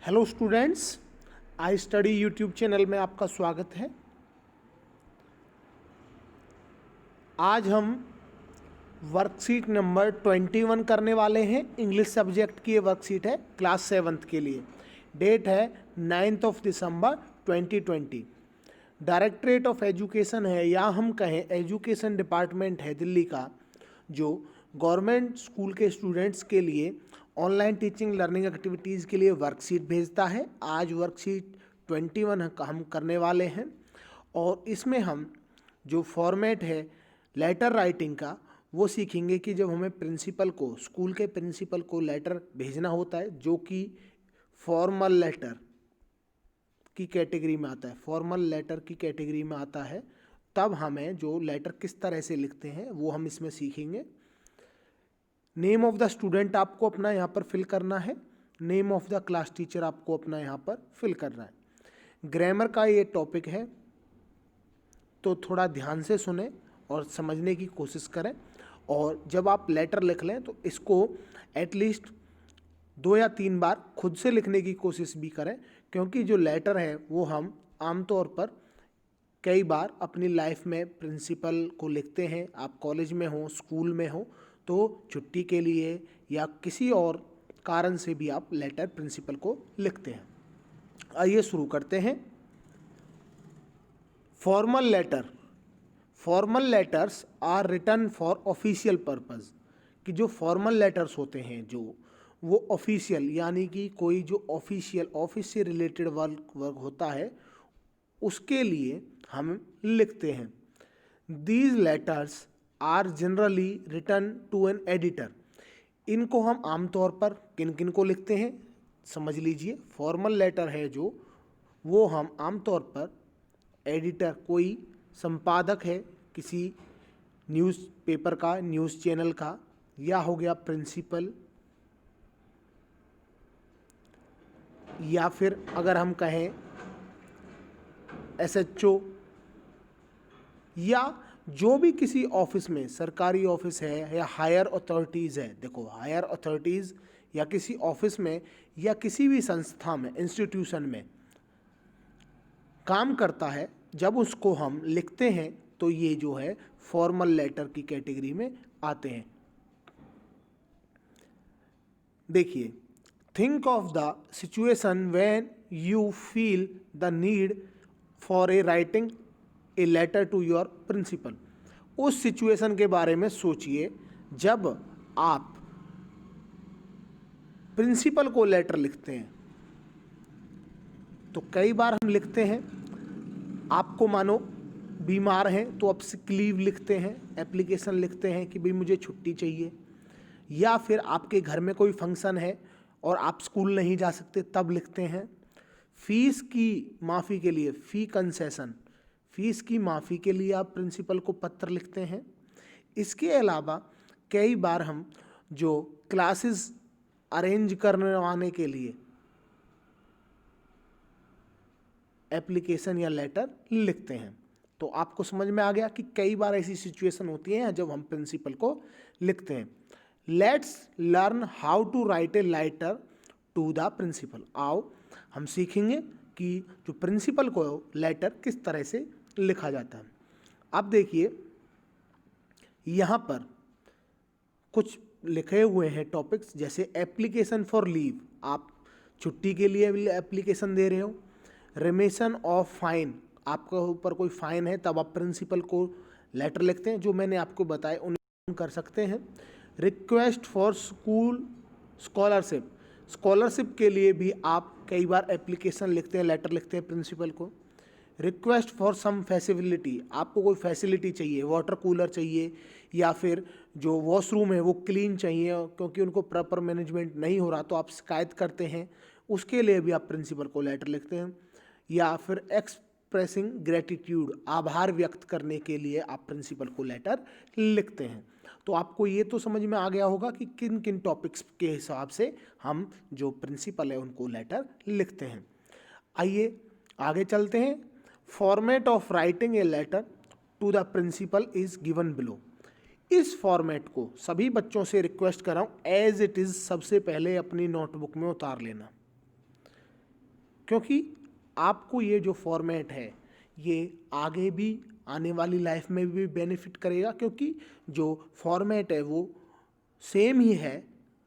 Hello students, I study YouTube channel में आपका स्वागत है। आज हम वर्कशीट नंबर 21 करने वाले हैं। इंग्लिश सब्जेक्ट की ये वर्कशीट है क्लास 7th के लिए। डेट है 9 दिसंबर 2020। डायरेक्टरेट ऑफ एजुकेशन है या हम कहें एजुकेशन डिपार्टमेंट है दिल्ली का, जो गवर्नमेंट स्कूल के स्टूडेंट्स के लिए ऑनलाइन टीचिंग लर्निंग एक्टिविटीज़ के लिए वर्कशीट भेजता है। आज वर्कशीट 21 हम करने वाले हैं और इसमें हम जो फॉर्मेट है लेटर राइटिंग का वो सीखेंगे कि जब हमें प्रिंसिपल को, स्कूल के प्रिंसिपल को लेटर भेजना होता है जो कि फॉर्मल लेटर की कैटेगरी में आता है, फॉर्मल लेटर की कैटेगरी में आता है, तब हमें जो लेटर किस तरह से लिखते हैं वो हम इसमें सीखेंगे। नेम ऑफ द स्टूडेंट आपको अपना यहाँ पर फिल करना है, name of the class teacher आपको अपना यहाँ पर फिल करना है। ग्रामर का ये टॉपिक है तो थोड़ा ध्यान से सुने और समझने की कोशिश करें, और जब आप लेटर लिख लें तो इसको एटलीस्ट 2 या 3 बार खुद से लिखने की कोशिश भी करें, क्योंकि जो लेटर है वो हम आमतौर पर कई बार अपनी लाइफ में प्रिंसिपल को लिखते हैं। आप कॉलेज में हो, स्कूल में हो, तो छुट्टी के लिए या किसी और कारण से भी आप लेटर प्रिंसिपल को लिखते हैं। आइए शुरू करते हैं। Formal letter. Formal letters are written for official purpose. कि जो फॉर्मल लेटर्स होते हैं जो वो ऑफिशियल, यानी कि कोई जो ऑफिशियल ऑफिस से रिलेटेड वर्क होता है उसके लिए हम लिखते हैं। These letters are generally written to an editor. इनको हम आमतौर पर किन किन को लिखते हैं समझ लीजिए। फॉर्मल लेटर है जो वो हम आमतौर पर एडिटर, कोई संपादक है किसी न्यूज़पेपर का, न्यूज़ चैनल का, या हो गया प्रिंसिपल, या फिर अगर हम कहें एसएचओ, या जो भी किसी ऑफिस में, सरकारी ऑफिस है या हायर अथॉरिटीज़ है। देखो, हायर अथॉरिटीज़ या किसी ऑफिस में या किसी भी संस्था में, इंस्टीट्यूशन में काम करता है, जब उसको हम लिखते हैं तो ये जो है फॉर्मल लेटर की कैटेगरी में आते हैं। देखिए, think of the situation when you feel the need for a writing a letter to your principal. उस सिचुएशन के बारे में सोचिए जब आप प्रिंसिपल को लेटर लिखते हैं। तो कई बार हम लिखते हैं, आपको मानो बीमार हैं तो आप सिक लीव लिखते हैं, एप्लीकेशन लिखते हैं कि भाई मुझे छुट्टी चाहिए, या फिर आपके घर में कोई फंक्शन है और आप स्कूल नहीं जा सकते तब लिखते हैं। फीस की माफ़ी के लिए, फ़ी कंसेशन, फीस की माफ़ी के लिए आप प्रिंसिपल को पत्र लिखते हैं। इसके अलावा कई बार हम जो क्लासेस अरेंज करवाने के लिए एप्लीकेशन या लेटर लिखते हैं। तो आपको समझ में आ गया कि कई बार ऐसी सिचुएशन होती है जब हम प्रिंसिपल को लिखते हैं। Let's learn how to write a letter to the principal. आओ हम सीखेंगे कि जो प्रिंसिपल को लेटर किस तरह से लिखा जाता है। अब देखिए, यहाँ पर कुछ लिखे हुए हैं टॉपिक्स, जैसे एप्लीकेशन फॉर लीव, आप छुट्टी के लिए एप्लीकेशन दे रहे हो। रिमिशन ऑफ फाइन, आपके ऊपर कोई फाइन है तब आप प्रिंसिपल को लेटर लिखते हैं, जो मैंने आपको बताया उन्हें कर सकते हैं। Request for school scholarship, scholarship के लिए भी आप कई बार एप्लीकेशन लिखते हैं, लेटर लिखते हैं प्रिंसिपल को। रिक्वेस्ट फॉर सम फैसिलिटी, आपको कोई फैसिलिटी चाहिए, वाटर कूलर चाहिए, या फिर जो वॉशरूम है वो क्लीन चाहिए क्योंकि उनको प्रॉपर मैनेजमेंट नहीं हो रहा, तो आप शिकायत करते हैं, उसके लिए भी आप प्रिंसिपल को लेटर लिखते हैं। या फिर एक्सप्रेसिंग ग्रेटिट्यूड, आभार व्यक्त करने के लिए आप प्रिंसिपल को लेटर लिखते हैं। तो आपको ये तो समझ में आ गया होगा कि किन किन टॉपिक्स के हिसाब से हम जो प्रिंसिपल है उनको लेटर लिखते हैं। आइए आगे चलते हैं। Format of writing a letter to the principal is given below. इस फॉर्मेट को सभी बच्चों से रिक्वेस्ट कर रहा हूँ एज इट इज़ सबसे पहले अपनी नोटबुक में उतार लेना। क्योंकि आपको ये जो फॉर्मेट है ये आगे भी आने वाली लाइफ में भी बेनिफिट करेगा, क्योंकि जो फॉर्मेट है वो सेम ही है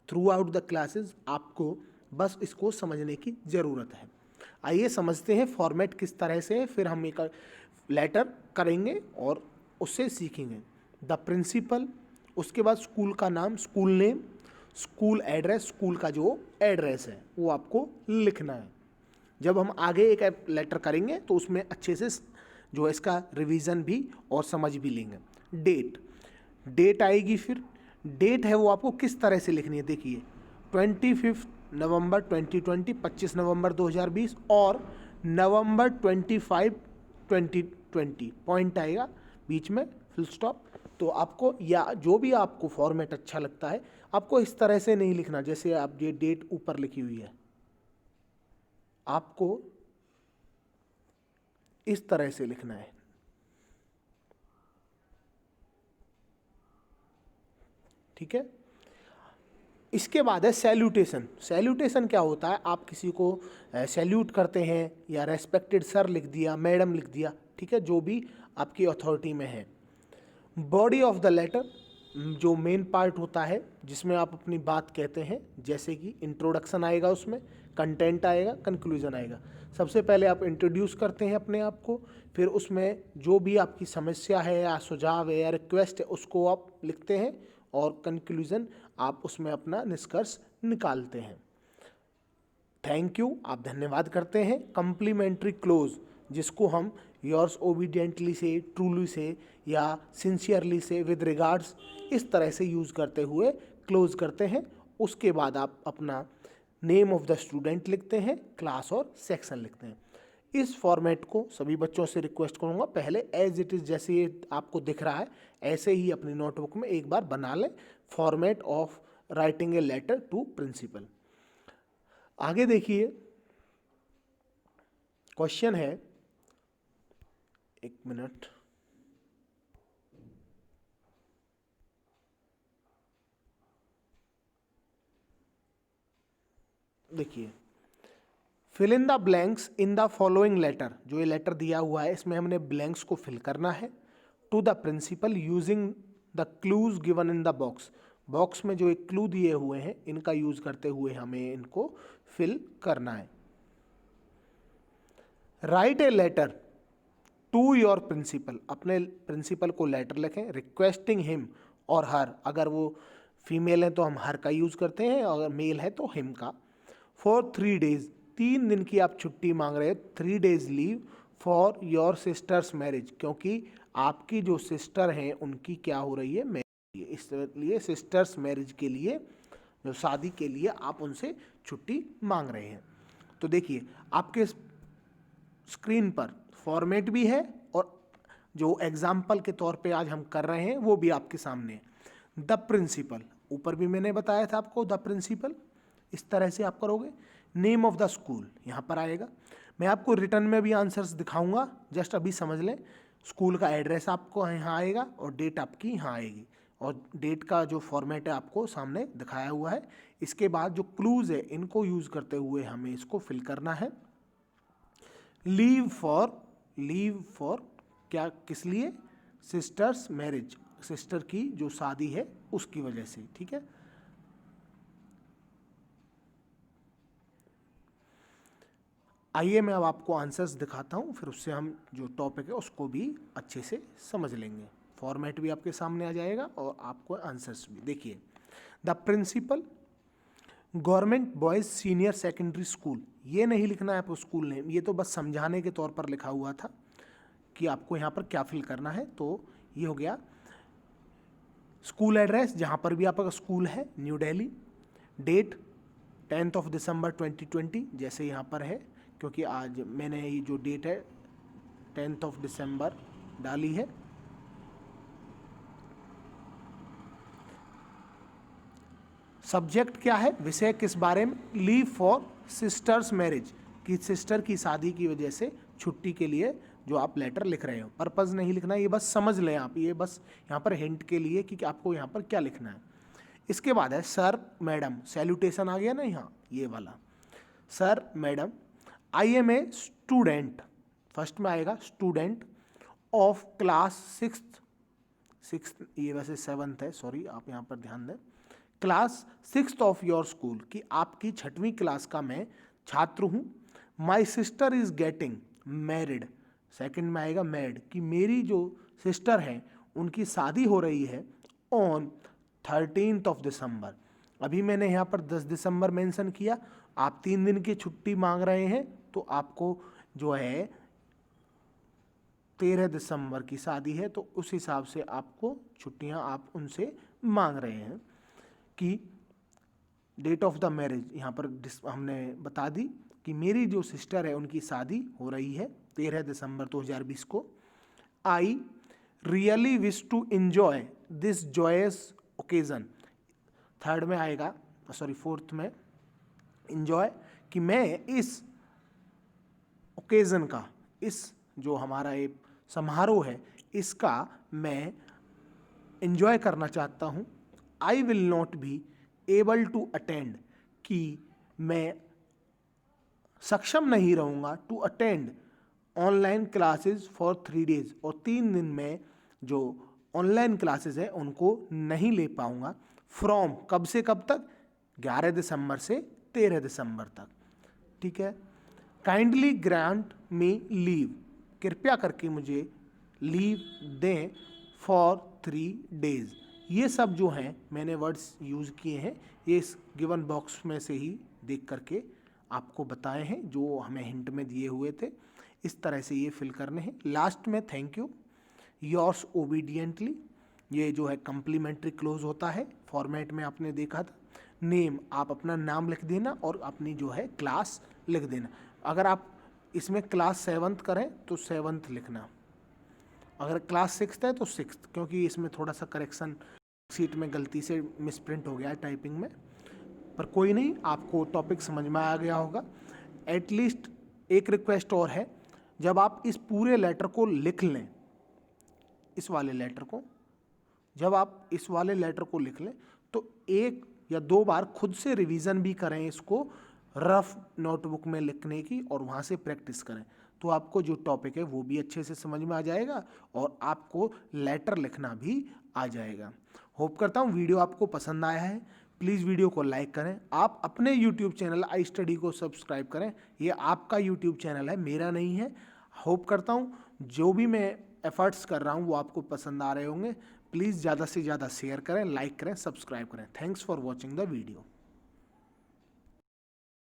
थ्रू आउट द क्लासेस, आपको बस इसको समझने की ज़रूरत है। आइए समझते हैं फॉर्मेट किस तरह से है, फिर हम एक लेटर करेंगे और उससे सीखेंगे। द प्रिंसिपल, उसके बाद स्कूल का नाम, school name, school address, school का जो एड्रेस है वो आपको लिखना है। जब हम आगे एक लेटर करेंगे तो उसमें अच्छे से जो है इसका रिवीजन भी और समझ भी लेंगे। डेट आएगी, फिर डेट है वो आपको किस तरह से लिखनी है, देखिए 25 नवंबर 2020, 25 नवंबर 2020 और नवंबर 25 2020, पॉइंट आएगा बीच में, फुल स्टॉप। तो आपको या जो भी आपको फॉर्मेट अच्छा लगता है, आपको इस तरह से नहीं लिखना जैसे आप ये डेट ऊपर लिखी हुई है, आपको इस तरह से लिखना है, ठीक है। इसके बाद है सैल्यूटेशन। सैल्यूटेशन क्या होता है, आप किसी को सैल्यूट करते हैं या रेस्पेक्टेड सर लिख दिया, मैडम लिख दिया, ठीक है, जो भी आपकी अथॉरिटी में है। बॉडी ऑफ द लेटर, जो मेन पार्ट होता है जिसमें आप अपनी बात कहते हैं, जैसे कि इंट्रोडक्शन आएगा, उसमें कंटेंट आएगा, कंक्लूजन आएगा। सबसे पहले आप इंट्रोड्यूस करते हैं अपने आप को, फिर उसमें जो भी आपकी समस्या है या सुझाव है या रिक्वेस्ट है उसको आप लिखते हैं, और कंक्लूजन आप उसमें अपना निष्कर्ष निकालते हैं। थैंक यू, आप धन्यवाद करते हैं। कम्प्लीमेंट्री क्लोज, जिसको हम योर्स ओबीडियंटली से, ट्रूली से या सिंसियरली से, विद रिगार्ड्स, इस तरह से यूज़ करते हुए क्लोज करते हैं। उसके बाद आप अपना नेम ऑफ द स्टूडेंट लिखते हैं, क्लास और सेक्शन लिखते हैं। इस फॉर्मेट को सभी बच्चों से रिक्वेस्ट करूंगा, पहले एज इट इज़ जैसे ये आपको दिख रहा है ऐसे ही अपनी नोटबुक में एक बार बना लें, format of writing a letter to principal. आगे देखिए, क्वेश्चन है, एक मिनट, देखिए, fill in the blanks in the following letter. जो ये लेटर दिया हुआ है इसमें हमने ब्लैंक्स को फिल करना है। To the principal using the clues given in the box. Box में जो एक क्लू दिए हुए हैं इनका यूज करते हुए हमें इनको फिल करना है। Write a letter to your principal. अपने प्रिंसिपल को लेटर लिखें, रिक्वेस्टिंग हिम और हर, अगर वो फीमेल है तो हम हर का यूज करते हैं, अगर मेल है तो हिम का। फॉर 3 डेज, 3 दिन की आप छुट्टी मांग रहे हैं, 3 days leave for your sisters marriage, क्योंकि आपकी जो सिस्टर हैं उनकी क्या हो रही है, मैरिज, इसलिए सिस्टर्स मैरिज के लिए, जो शादी के लिए आप उनसे छुट्टी मांग रहे हैं। तो देखिए आपके स्क्रीन पर फॉर्मेट भी है और जो एग्जाम्पल के तौर पे आज हम कर रहे हैं वो भी आपके सामने है। द प्रिंसिपल, ऊपर भी मैंने बताया था आपको, द प्रिंसिपल, इस तरह से आप करोगे। नेम ऑफ द स्कूल यहाँ पर आएगा। मैं आपको रिटर्न में भी आंसर्स दिखाऊंगा, जस्ट अभी समझ लें। स्कूल का एड्रेस आपको यहाँ आएगा और डेट आपकी यहाँ आएगी, और डेट का जो फॉर्मेट है आपको सामने दिखाया हुआ है। इसके बाद जो क्लूज है इनको यूज़ करते हुए हमें इसको फिल करना है। लीव फॉर क्या, किस लिए, सिस्टर्स मैरिज, सिस्टर की जो शादी है उसकी वजह से, ठीक है। आइए मैं अब आपको आंसर्स दिखाता हूँ, फिर उससे हम जो टॉपिक है उसको भी अच्छे से समझ लेंगे। फॉर्मेट भी आपके सामने आ जाएगा और आपको आंसर्स भी। देखिए, the principal government boys senior secondary school, ये नहीं लिखना है आपको स्कूल नेम, ये तो बस समझाने के तौर पर लिखा हुआ था कि आपको यहाँ पर क्या फिल करना है। तो ये हो गया स्कूल एड्रेस, जहाँ पर भी आपका स्कूल है, न्यू दिल्ली। डेट 10 दिसंबर 2020, जैसे यहाँ पर है, क्योंकि आज मैंने ये जो डेट है 10 दिसंबर डाली है। सब्जेक्ट क्या है, विषय किस बारे में, लीव फॉर सिस्टर्स मैरिज, कि सिस्टर की शादी की वजह से छुट्टी के लिए जो आप लेटर लिख रहे हो। पर्पज़ नहीं लिखना, ये बस समझ लें आप, ये बस यहाँ पर हिंट के लिए कि आपको यहाँ पर क्या लिखना है। इसके बाद है सर मैडम, सैल्यूटेशन आ गया ना यहाँ, ये वाला। Sir madam, I am a student, first में आएगा स्टूडेंट ऑफ क्लास सिक्स, ये वैसे 7th है, सॉरी आप यहाँ पर ध्यान दें, class 6th of your school, कि आपकी 6वीं क्लास का मैं छात्र हूँ। My sister is getting married, second में आएगा मैरिड, कि मेरी जो सिस्टर है उनकी शादी हो रही है ऑन 13th ऑफ दिसंबर। अभी मैंने यहाँ पर 10 दिसंबर मेंशन किया, आप 3 दिन की छुट्टी मांग रहे हैं तो आपको जो है 13 दिसंबर की शादी है, तो उस हिसाब से आपको छुट्टियां आप उनसे मांग रहे हैं। कि डेट ऑफ द मैरिज यहाँ पर हमने बता दी कि मेरी जो सिस्टर है उनकी शादी हो रही है 13 दिसंबर 2020 को। I really wish to enjoy this joyous occasion, third में आएगा, सॉरी 4th में एंजॉय, कि मैं इस ओकेजन का, इस जो हमारा एक समारोह है इसका मैं एंजॉय करना चाहता हूँ। I will not be able to attend, कि मैं सक्षम नहीं रहूँगा to attend online classes for 3 days, और 3 दिन में जो ऑनलाइन क्लासेस है उनको नहीं ले पाऊँगा। फ्रॉम, कब से कब तक, 11 दिसंबर से 13 दिसंबर तक, ठीक है। काइंडली ग्रांट मी लीव, कृपया करके मुझे लीव दें फॉर 3 days। ये सब जो हैं मैंने वर्ड्स यूज़ किए हैं, ये इस गिवन बॉक्स में से ही देख करके आपको बताए हैं जो हमें हिंट में दिए हुए थे। इस तरह से ये फिल करने हैं। लास्ट में थैंक यू, योर्स ओबीडियंटली, ये जो है कम्प्लीमेंट्री क्लोज होता है, फॉर्मेट में आपने देखा था। नेम, आप अपना नाम लिख देना और अपनी जो है क्लास लिख देना। अगर आप इसमें क्लास 7th करें तो 7th लिखना, अगर क्लास 6th है तो 6th, क्योंकि इसमें थोड़ा सा करेक्शन सीट में गलती से मिसप्रिंट हो गया है टाइपिंग में, पर कोई नहीं, आपको टॉपिक समझ में आ गया होगा। एटलीस्ट एक रिक्वेस्ट और है, जब आप इस पूरे लेटर को लिख लें, इस वाले लेटर को, जब आप इस वाले लेटर को लिख लें तो 1 या 2 बार खुद से रिवीजन भी करें इसको, रफ नोटबुक में लिखने की, और वहाँ से प्रैक्टिस करें, तो आपको जो टॉपिक है वो भी अच्छे से समझ में आ जाएगा और आपको लेटर लिखना भी आ जाएगा। होप करता हूँ वीडियो आपको पसंद आया है। प्लीज़ वीडियो को लाइक करें, आप अपने यूट्यूब चैनल आई स्टडी को सब्सक्राइब करें, ये आपका यूट्यूब चैनल है, मेरा नहीं है। होप करता हूँ जो भी मैं एफर्ट्स कर रहा हूँ वो आपको पसंद आ रहे होंगे। प्लीज़ ज़्यादा से ज़्यादा शेयर करें, लाइक करें, सब्सक्राइब करें। Thanks for watching the video.